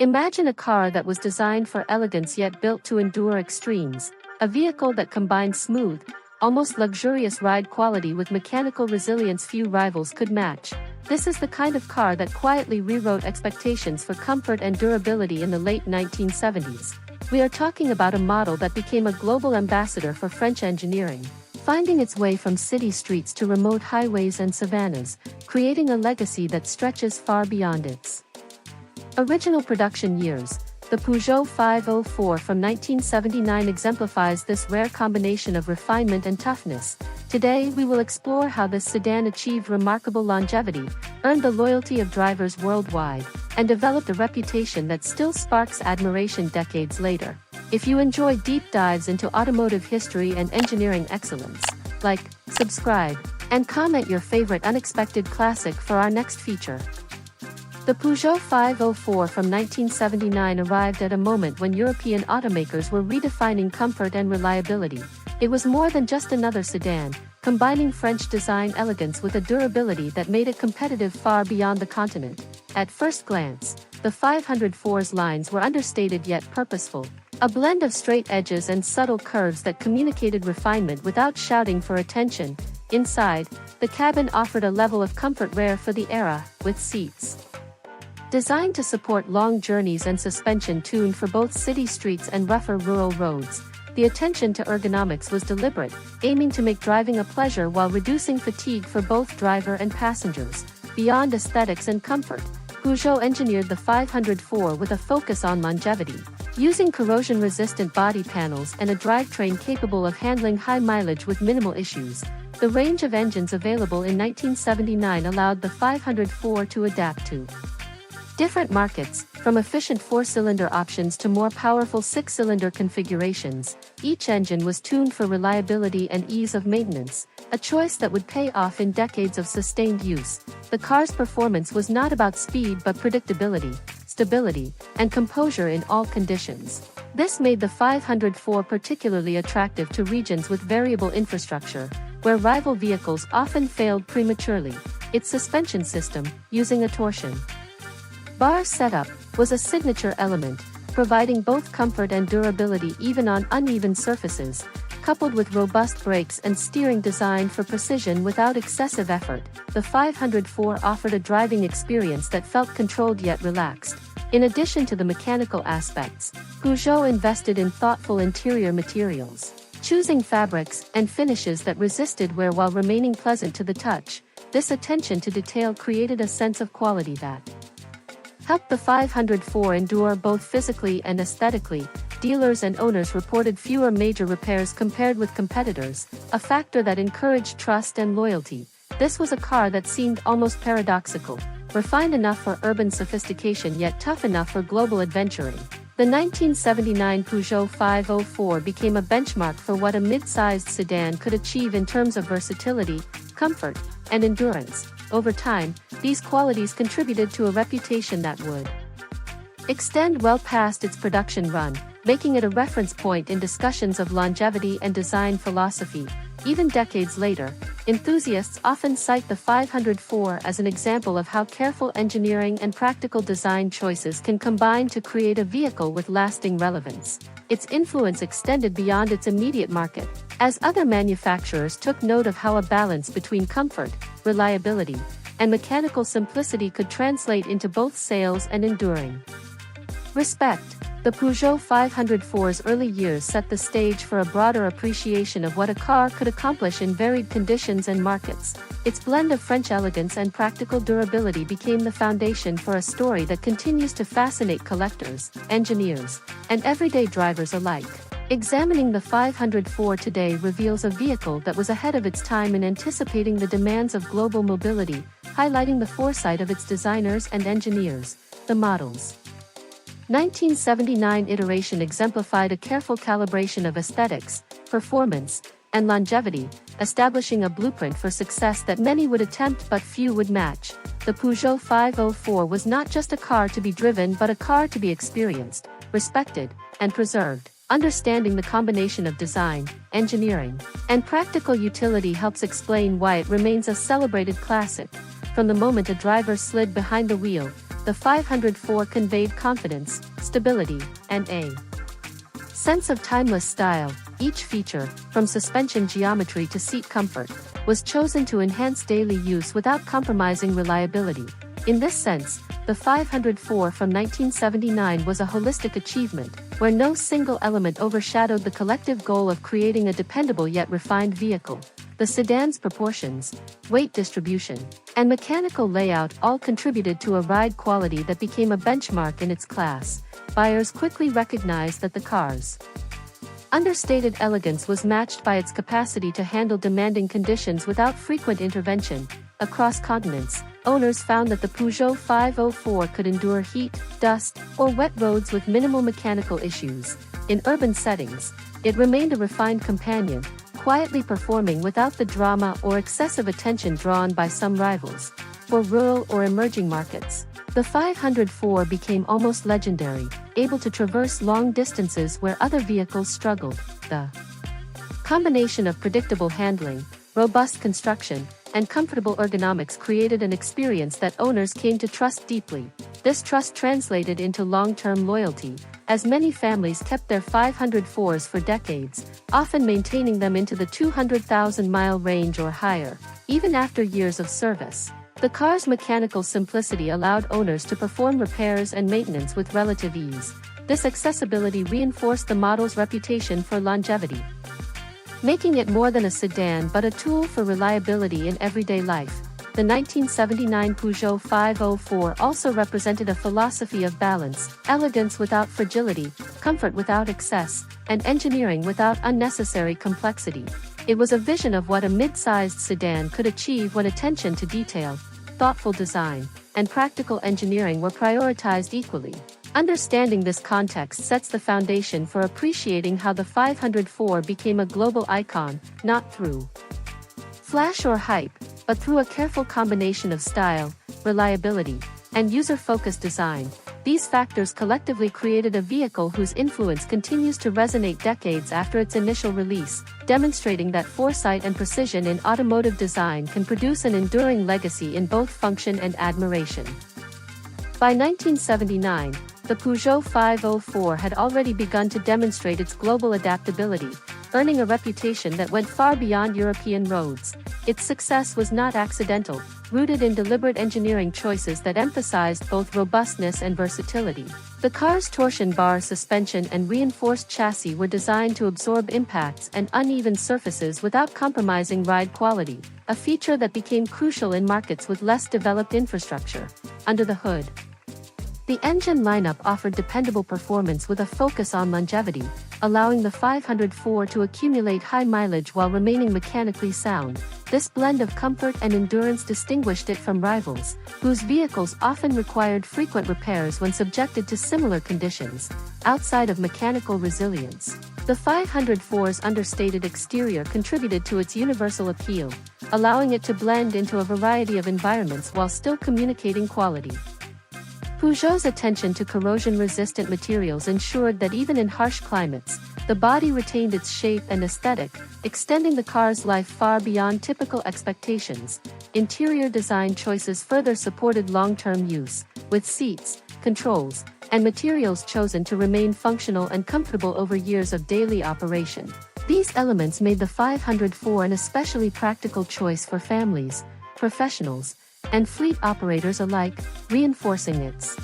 Imagine a car that was designed for elegance yet built to endure extremes, a vehicle that combines smooth, almost luxurious ride quality with mechanical resilience few rivals could match. This is the kind of car that quietly rewrote expectations for comfort and durability in the late 1970s. We are talking about a model that became a global ambassador for French engineering, finding its way from city streets to remote highways and savannas, creating a legacy that stretches far beyond its original production years. The Peugeot 504 from 1979 exemplifies this rare combination of refinement and toughness. Today we will explore how this sedan achieved remarkable longevity, earned the loyalty of drivers worldwide, and developed a reputation that still sparks admiration decades later. If you enjoy deep dives into automotive history and engineering excellence, like, subscribe, and comment your favorite unexpected classic for our next feature. The Peugeot 504 from 1979 arrived at a moment when European automakers were redefining comfort and reliability. It was more than just another sedan, combining French design elegance with a durability that made it competitive far beyond the continent. At first glance, the 504's lines were understated yet purposeful, a blend of straight edges and subtle curves that communicated refinement without shouting for attention. Inside, the cabin offered a level of comfort rare for the era, with seats designed to support long journeys and suspension tuned for both city streets and rougher rural roads. The attention to ergonomics was deliberate, aiming to make driving a pleasure while reducing fatigue for both driver and passengers. Beyond aesthetics and comfort, Peugeot engineered the 504 with a focus on longevity. Using corrosion-resistant body panels and a drivetrain capable of handling high mileage with minimal issues, the range of engines available in 1979 allowed the 504 to adapt to different markets, from efficient 4-cylinder options to more powerful 6-cylinder configurations. Each engine was tuned for reliability and ease of maintenance, a choice that would pay off in decades of sustained use. The car's performance was not about speed but predictability, stability, and composure in all conditions. This made the 504 particularly attractive to regions with variable infrastructure, where rival vehicles often failed prematurely. Its suspension system, using a torsion bar setup, was a signature element, providing both comfort and durability even on uneven surfaces, coupled with robust brakes and steering designed for precision without excessive effort. The 504 offered a driving experience that felt controlled yet relaxed. In addition to the mechanical aspects, Peugeot invested in thoughtful interior materials, choosing fabrics and finishes that resisted wear while remaining pleasant to the touch. This attention to detail created a sense of quality that helped the 504 endure both physically and aesthetically. Dealers and owners reported fewer major repairs compared with competitors, a factor that encouraged trust and loyalty. This was a car that seemed almost paradoxical, refined enough for urban sophistication yet tough enough for global adventuring. The 1979 Peugeot 504 became a benchmark for what a mid-sized sedan could achieve in terms of versatility, comfort, and endurance. Over time, these qualities contributed to a reputation that would extend well past its production run, making it a reference point in discussions of longevity and design philosophy. Even decades later, enthusiasts often cite the 504 as an example of how careful engineering and practical design choices can combine to create a vehicle with lasting relevance. Its influence extended beyond its immediate market, as other manufacturers took note of how a balance between comfort, reliability, and mechanical simplicity could translate into both sales and enduring respect. The Peugeot 504's early years set the stage for a broader appreciation of what a car could accomplish in varied conditions and markets. Its blend of French elegance and practical durability became the foundation for a story that continues to fascinate collectors, engineers, and everyday drivers alike. Examining the 504 today reveals a vehicle that was ahead of its time in anticipating the demands of global mobility, highlighting the foresight of its designers and engineers. The model's 1979 iteration exemplified a careful calibration of aesthetics, performance, and longevity, establishing a blueprint for success that many would attempt but few would match. The Peugeot 504 was not just a car to be driven but a car to be experienced, respected, and preserved. Understanding the combination of design, engineering, and practical utility helps explain why it remains a celebrated classic. From the moment a driver slid behind the wheel, the 504 conveyed confidence, stability, and a sense of timeless style. Each feature, from suspension geometry to seat comfort, was chosen to enhance daily use without compromising reliability. In this sense, the 504 from 1979 was a holistic achievement, where no single element overshadowed the collective goal of creating a dependable yet refined vehicle. The sedan's proportions, weight distribution, and mechanical layout all contributed to a ride quality that became a benchmark in its class. Buyers quickly recognized that the car's understated elegance was matched by its capacity to handle demanding conditions without frequent intervention. Across continents, owners found that the Peugeot 504 could endure heat, dust, or wet roads with minimal mechanical issues. In urban settings, it remained a refined companion, quietly performing without the drama or excessive attention drawn by some rivals. For rural or emerging markets, the 504 became almost legendary, able to traverse long distances where other vehicles struggled. The combination of predictable handling, robust construction, and comfortable ergonomics created an experience that owners came to trust deeply. This trust translated into long-term loyalty, as many families kept their 504s for decades, often maintaining them into the 200,000-mile range or higher, even after years of service. The car's mechanical simplicity allowed owners to perform repairs and maintenance with relative ease. This accessibility reinforced the model's reputation for longevity, making it more than a sedan but a tool for reliability in everyday life. The 1979 Peugeot 504 also represented a philosophy of balance, elegance without fragility, comfort without excess, and engineering without unnecessary complexity. It was a vision of what a mid-sized sedan could achieve when attention to detail, thoughtful design, and practical engineering were prioritized equally. Understanding this context sets the foundation for appreciating how the 504 became a global icon, not through flash or hype, but through a careful combination of style, reliability, and user-focused design. These factors collectively created a vehicle whose influence continues to resonate decades after its initial release, demonstrating that foresight and precision in automotive design can produce an enduring legacy in both function and admiration. By 1979, the Peugeot 504 had already begun to demonstrate its global adaptability, earning a reputation that went far beyond European roads. Its success was not accidental, rooted in deliberate engineering choices that emphasized both robustness and versatility. The car's torsion bar suspension and reinforced chassis were designed to absorb impacts and uneven surfaces without compromising ride quality, a feature that became crucial in markets with less developed infrastructure. Under the hood, the engine lineup offered dependable performance with a focus on longevity, allowing the 504 to accumulate high mileage while remaining mechanically sound. This blend of comfort and endurance distinguished it from rivals, whose vehicles often required frequent repairs when subjected to similar conditions. Outside of mechanical resilience, the 504's understated exterior contributed to its universal appeal, allowing it to blend into a variety of environments while still communicating quality. Peugeot's attention to corrosion-resistant materials ensured that even in harsh climates, the body retained its shape and aesthetic, extending the car's life far beyond typical expectations. Interior design choices further supported long-term use, with seats, controls, and materials chosen to remain functional and comfortable over years of daily operation. These elements made the 504 an especially practical choice for families, professionals, and fleet operators alike, reinforcing its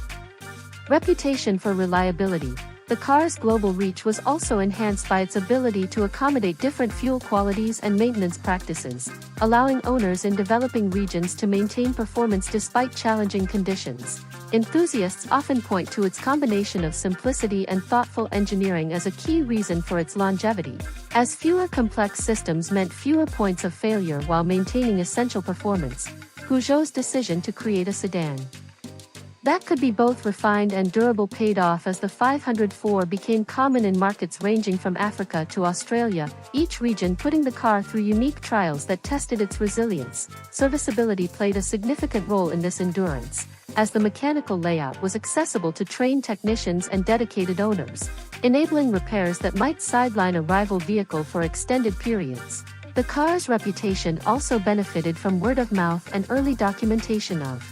reputation for reliability. The car's global reach was also enhanced by its ability to accommodate different fuel qualities and maintenance practices, allowing owners in developing regions to maintain performance despite challenging conditions. Enthusiasts often point to its combination of simplicity and thoughtful engineering as a key reason for its longevity, as fewer complex systems meant fewer points of failure while maintaining essential performance. Peugeot's decision to create a sedan that could be both refined and durable paid off as the 504 became common in markets ranging from Africa to Australia, each region putting the car through unique trials that tested its resilience. Serviceability played a significant role in this endurance, as the mechanical layout was accessible to trained technicians and dedicated owners, enabling repairs that might sideline a rival vehicle for extended periods. The car's reputation also benefited from word of mouth and early documentation of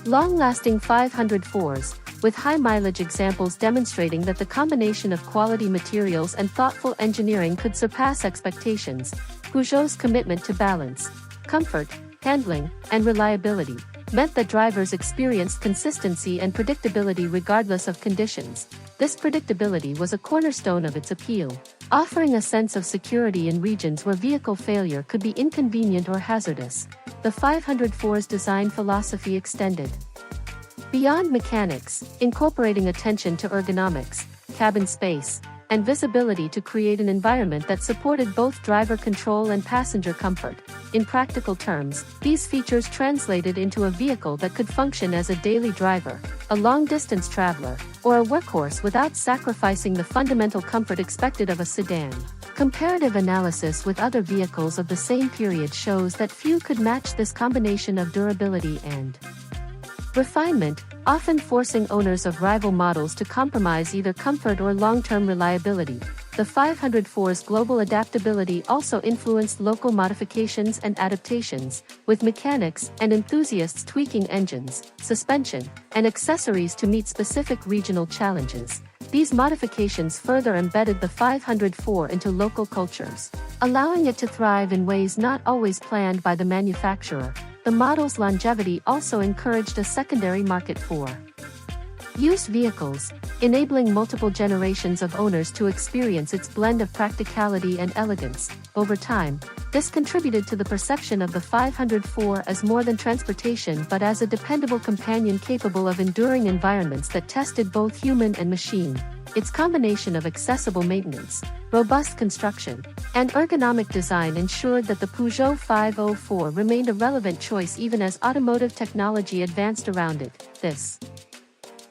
Long-lasting 504s, with high mileage examples demonstrating that the combination of quality materials and thoughtful engineering could surpass expectations. Peugeot's commitment to balance, comfort, handling, and reliability meant that drivers experienced consistency and predictability regardless of conditions. This predictability was a cornerstone of its appeal, offering a sense of security in regions where vehicle failure could be inconvenient or hazardous. The 504's design philosophy extended beyond mechanics, incorporating attention to ergonomics, cabin space, and visibility to create an environment that supported both driver control and passenger comfort. In practical terms, these features translated into a vehicle that could function as a daily driver, a long-distance traveler, or a workhorse without sacrificing the fundamental comfort expected of a sedan. Comparative analysis with other vehicles of the same period shows that few could match this combination of durability and refinement, often forcing owners of rival models to compromise either comfort or long-term reliability. The 504's global adaptability also influenced local modifications and adaptations, with mechanics and enthusiasts tweaking engines, suspension, and accessories to meet specific regional challenges. These modifications further embedded the 504 into local cultures, allowing it to thrive in ways not always planned by the manufacturer. The model's longevity also encouraged a secondary market for used vehicles, enabling multiple generations of owners to experience its blend of practicality and elegance. Over time, this contributed to the perception of the 504 as more than transportation but as a dependable companion capable of enduring environments that tested both human and machine. Its combination of accessible maintenance, robust construction, and ergonomic design ensured that the Peugeot 504 remained a relevant choice even as automotive technology advanced around it. This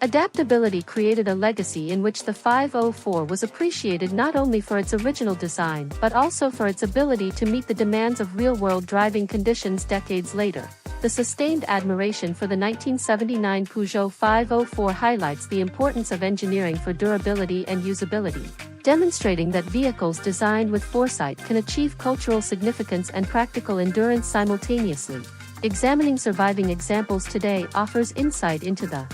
adaptability created a legacy in which the 504 was appreciated not only for its original design but also for its ability to meet the demands of real-world driving conditions decades later. The sustained admiration for the 1979 Peugeot 504 highlights the importance of engineering for durability and usability, demonstrating that vehicles designed with foresight can achieve cultural significance and practical endurance simultaneously. Examining surviving examples today offers insight into the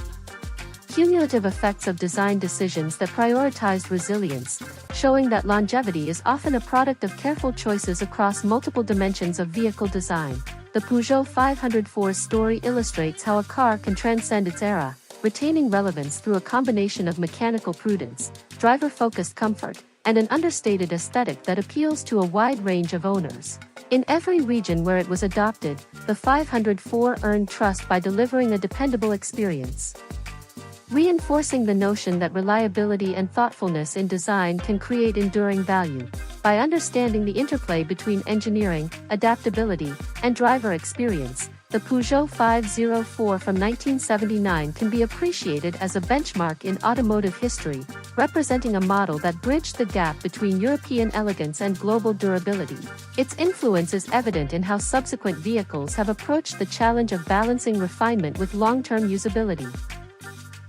cumulative effects of design decisions that prioritized resilience, showing that longevity is often a product of careful choices across multiple dimensions of vehicle design. The Peugeot 504's story illustrates how a car can transcend its era, retaining relevance through a combination of mechanical prudence, driver-focused comfort, and an understated aesthetic that appeals to a wide range of owners. In every region where it was adopted, the 504 earned trust by delivering a dependable experience, reinforcing the notion that reliability and thoughtfulness in design can create enduring value. By understanding the interplay between engineering, adaptability, and driver experience, the Peugeot 504 from 1979 can be appreciated as a benchmark in automotive history, representing a model that bridged the gap between European elegance and global durability. Its influence is evident in how subsequent vehicles have approached the challenge of balancing refinement with long-term usability.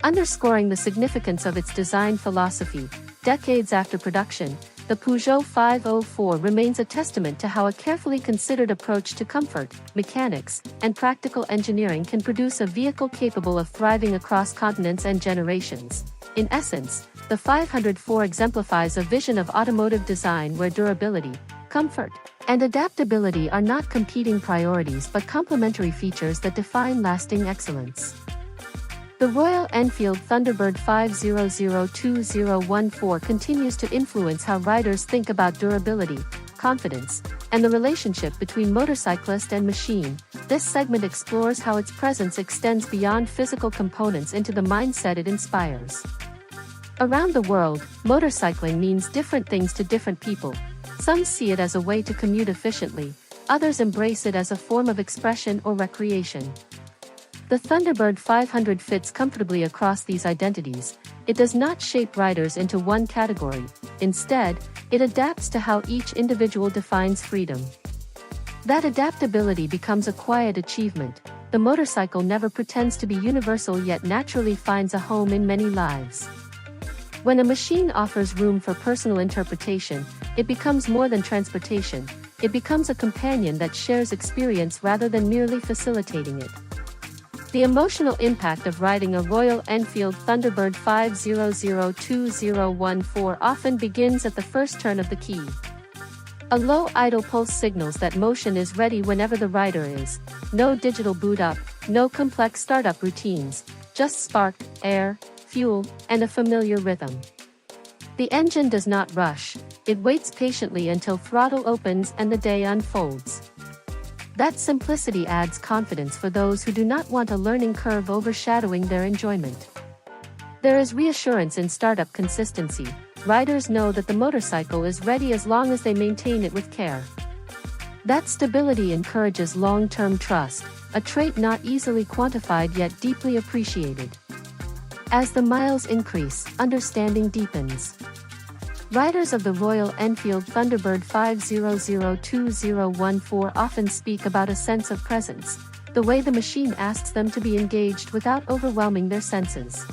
Underscoring the significance of its design philosophy, decades after production, the Peugeot 504 remains a testament to how a carefully considered approach to comfort, mechanics, and practical engineering can produce a vehicle capable of thriving across continents and generations. In essence, the 504 exemplifies a vision of automotive design where durability, comfort, and adaptability are not competing priorities but complementary features that define lasting excellence. The Royal Enfield Thunderbird 5002014 continues to influence how riders think about durability, confidence, and the relationship between motorcyclist and machine. This segment explores how its presence extends beyond physical components into the mindset it inspires. Around the world, motorcycling means different things to different people. Some see it as a way to commute efficiently, others embrace it as a form of expression or recreation. The Thunderbird 500 fits comfortably across these identities. It does not shape riders into one category. Instead, it adapts to how each individual defines freedom. That adaptability becomes a quiet achievement. The motorcycle never pretends to be universal yet naturally finds a home in many lives. When a machine offers room for personal interpretation, it becomes more than transportation. It becomes a companion that shares experience rather than merely facilitating it. The emotional impact of riding a Royal Enfield Thunderbird 5002014 often begins at the first turn of the key. A low idle pulse signals that motion is ready whenever the rider is. No digital boot up, no complex startup routines, just spark, air, fuel, and a familiar rhythm. The engine does not rush, it waits patiently until throttle opens and the day unfolds. That simplicity adds confidence for those who do not want a learning curve overshadowing their enjoyment. There is reassurance in startup consistency. Riders know that the motorcycle is ready as long as they maintain it with care. That stability encourages long-term trust, a trait not easily quantified yet deeply appreciated. As the miles increase, understanding deepens. Riders of the Royal Enfield Thunderbird 5002014 often speak about a sense of presence, the way the machine asks them to be engaged without overwhelming their senses.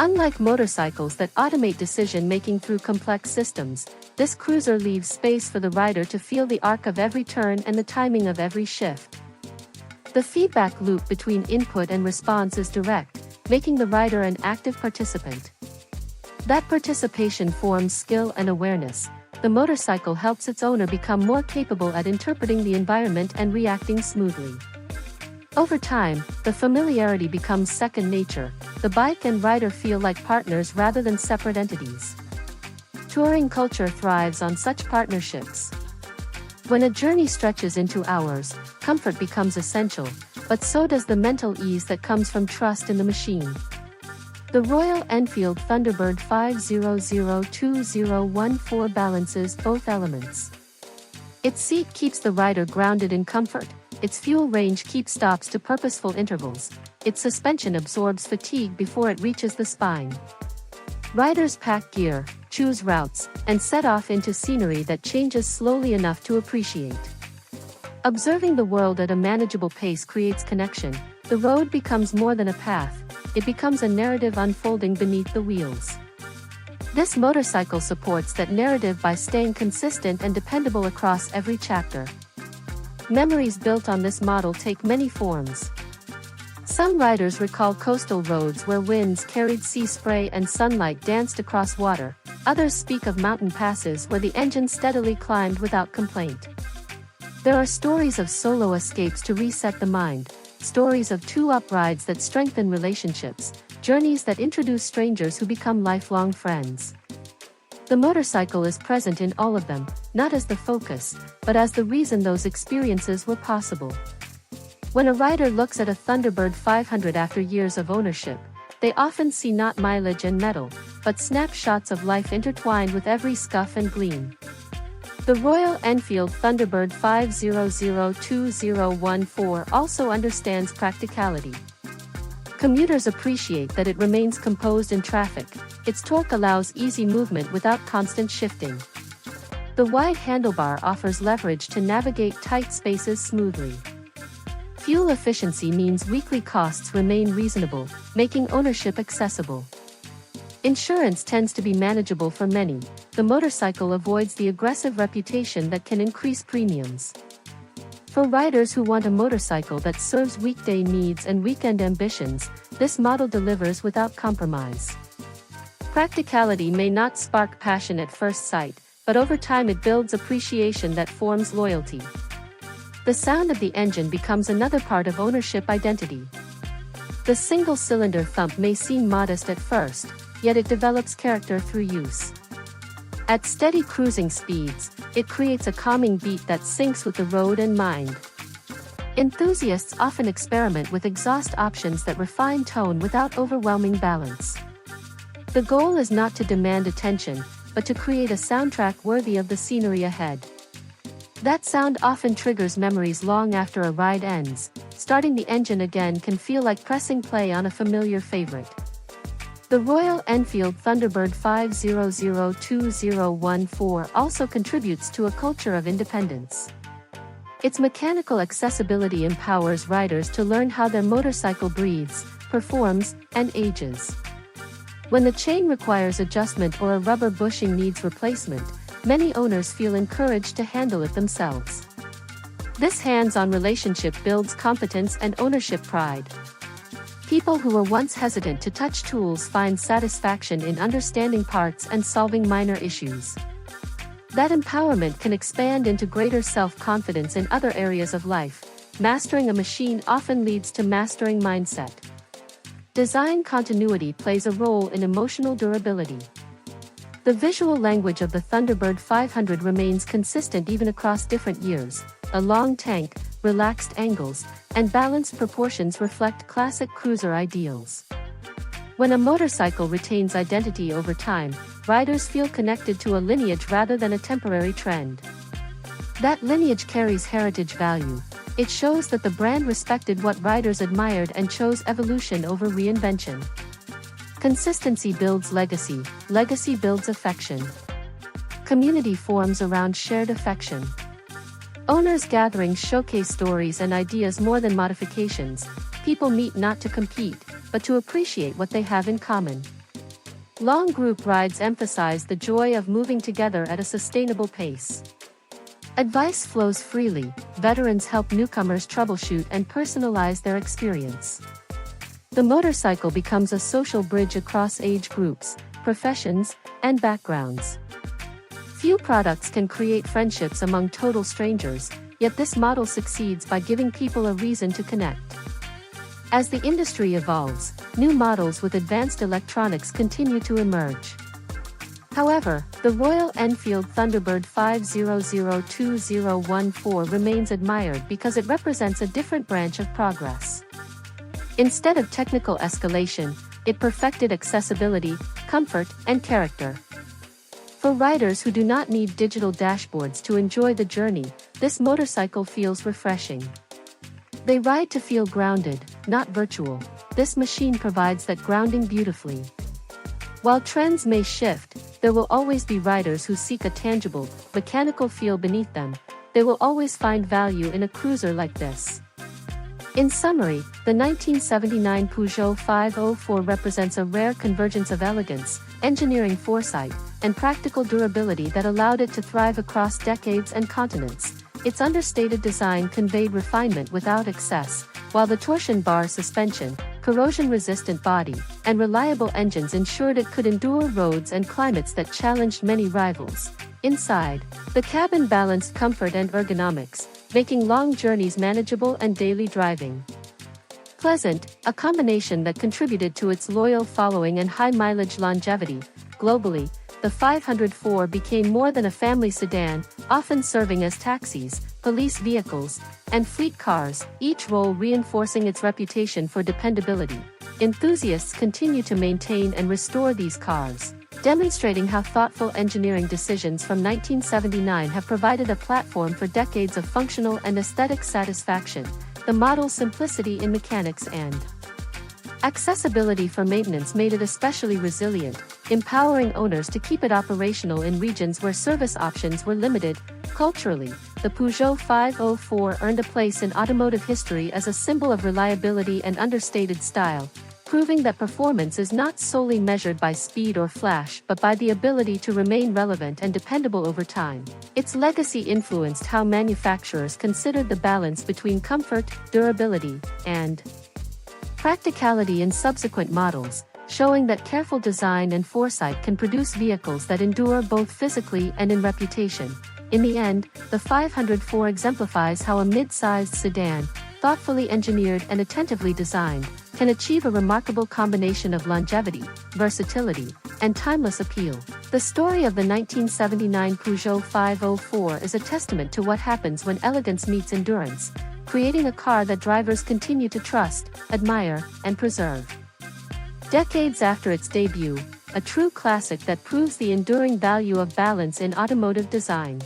Unlike motorcycles that automate decision-making through complex systems, this cruiser leaves space for the rider to feel the arc of every turn and the timing of every shift. The feedback loop between input and response is direct, making the rider an active participant. That participation forms skill and awareness. The motorcycle helps its owner become more capable at interpreting the environment and reacting smoothly. Over time, the familiarity becomes second nature. The bike and rider feel like partners rather than separate entities. Touring culture thrives on such partnerships. When a journey stretches into hours, comfort becomes essential, but so does the mental ease that comes from trust in the machine. The Royal Enfield Thunderbird 5002014 balances both elements. Its seat keeps the rider grounded in comfort, its fuel range keeps stops to purposeful intervals, its suspension absorbs fatigue before it reaches the spine. Riders pack gear, choose routes, and set off into scenery that changes slowly enough to appreciate. Observing the world at a manageable pace creates connection. The road becomes more than a path, it becomes a narrative unfolding beneath the wheels. This motorcycle supports that narrative by staying consistent and dependable across every chapter. Memories built on this model take many forms. Some riders recall coastal roads where winds carried sea spray and sunlight danced across water. Others speak of mountain passes where the engine steadily climbed without complaint. There are stories of solo escapes to reset the mind, stories of two-up rides that strengthen relationships, journeys that introduce strangers who become lifelong friends. The motorcycle is present in all of them, not as the focus, but as the reason those experiences were possible. When a rider looks at a Thunderbird 500 after years of ownership, they often see not mileage and metal, but snapshots of life intertwined with every scuff and gleam. The Royal Enfield Thunderbird 5002014 also understands practicality. Commuters appreciate that it remains composed in traffic. Its torque allows easy movement without constant shifting. The wide handlebar offers leverage to navigate tight spaces smoothly. Fuel efficiency means weekly costs remain reasonable, making ownership accessible. Insurance tends to be manageable for many. The motorcycle avoids the aggressive reputation that can increase premiums. For riders who want a motorcycle that serves weekday needs and weekend ambitions, this model delivers without compromise. Practicality may not spark passion at first sight, but over time it builds appreciation that forms loyalty. The sound of the engine becomes another part of ownership identity. The single-cylinder thump may seem modest at first, yet it develops character through use. At steady cruising speeds, it creates a calming beat that syncs with the road and mind. Enthusiasts often experiment with exhaust options that refine tone without overwhelming balance. The goal is not to demand attention, but to create a soundtrack worthy of the scenery ahead. That sound often triggers memories long after a ride ends. Starting the engine again can feel like pressing play on a familiar favorite. The Royal Enfield Thunderbird 5002014 also contributes to a culture of independence. Its mechanical accessibility empowers riders to learn how their motorcycle breathes, performs, and ages. When the chain requires adjustment or a rubber bushing needs replacement, many owners feel encouraged to handle it themselves. This hands-on relationship builds competence and ownership pride. People who were once hesitant to touch tools find satisfaction in understanding parts and solving minor issues. That empowerment can expand into greater self-confidence in other areas of life. Mastering a machine often leads to mastering mindset. Design continuity plays a role in emotional durability. The visual language of the Thunderbird 500 remains consistent even across different years. A long tank, relaxed angles, and balanced proportions reflect classic cruiser ideals. When a motorcycle retains identity over time, riders feel connected to a lineage rather than a temporary trend. That lineage carries heritage value. It shows that the brand respected what riders admired and chose evolution over reinvention. Consistency builds legacy, legacy builds affection. Community forms around shared affection. Owners' gatherings showcase stories and ideas more than modifications. People meet not to compete, but to appreciate what they have in common. Long group rides emphasize the joy of moving together at a sustainable pace. Advice flows freely. Veterans help newcomers troubleshoot and personalize their experience. The motorcycle becomes a social bridge across age groups, professions, and backgrounds. Few products can create friendships among total strangers, yet this model succeeds by giving people a reason to connect. As the industry evolves, new models with advanced electronics continue to emerge. However, the Royal Enfield Thunderbird 5002014 remains admired because it represents a different branch of progress. Instead of technical escalation, it perfected accessibility, comfort, and character. For riders who do not need digital dashboards to enjoy the journey, this motorcycle feels refreshing. They ride to feel grounded, not virtual. This machine provides that grounding beautifully. While trends may shift, there will always be riders who seek a tangible, mechanical feel beneath them. They will always find value in a cruiser like this. In summary, the 1979 Peugeot 504 represents a rare convergence of elegance, engineering foresight, and practical durability that allowed it to thrive across decades and continents. Its understated design conveyed refinement without excess, while the torsion bar suspension, corrosion-resistant body, and reliable engines ensured it could endure roads and climates that challenged many rivals. Inside, the cabin balanced comfort and ergonomics, making long journeys manageable and daily driving pleasant, a combination that contributed to its loyal following and high-mileage longevity. Globally, the 504 became more than a family sedan, often serving as taxis, police vehicles, and fleet cars, each role reinforcing its reputation for dependability. Enthusiasts continue to maintain and restore these cars, demonstrating how thoughtful engineering decisions from 1979 have provided a platform for decades of functional and aesthetic satisfaction. The model's simplicity in mechanics and accessibility for maintenance made it especially resilient, empowering owners to keep it operational in regions where service options were limited. Culturally, the Peugeot 504 earned a place in automotive history as a symbol of reliability and understated style, proving that performance is not solely measured by speed or flash but by the ability to remain relevant and dependable over time. Its legacy influenced how manufacturers considered the balance between comfort, durability, and practicality in subsequent models, showing that careful design and foresight can produce vehicles that endure both physically and in reputation. In the end, the 504 exemplifies how a mid-sized sedan, thoughtfully engineered and attentively designed, can achieve a remarkable combination of longevity, versatility, and timeless appeal. The story of the 1979 Peugeot 504 is a testament to what happens when elegance meets endurance, creating a car that drivers continue to trust, admire, and preserve. Decades after its debut, a true classic that proves the enduring value of balance in automotive design.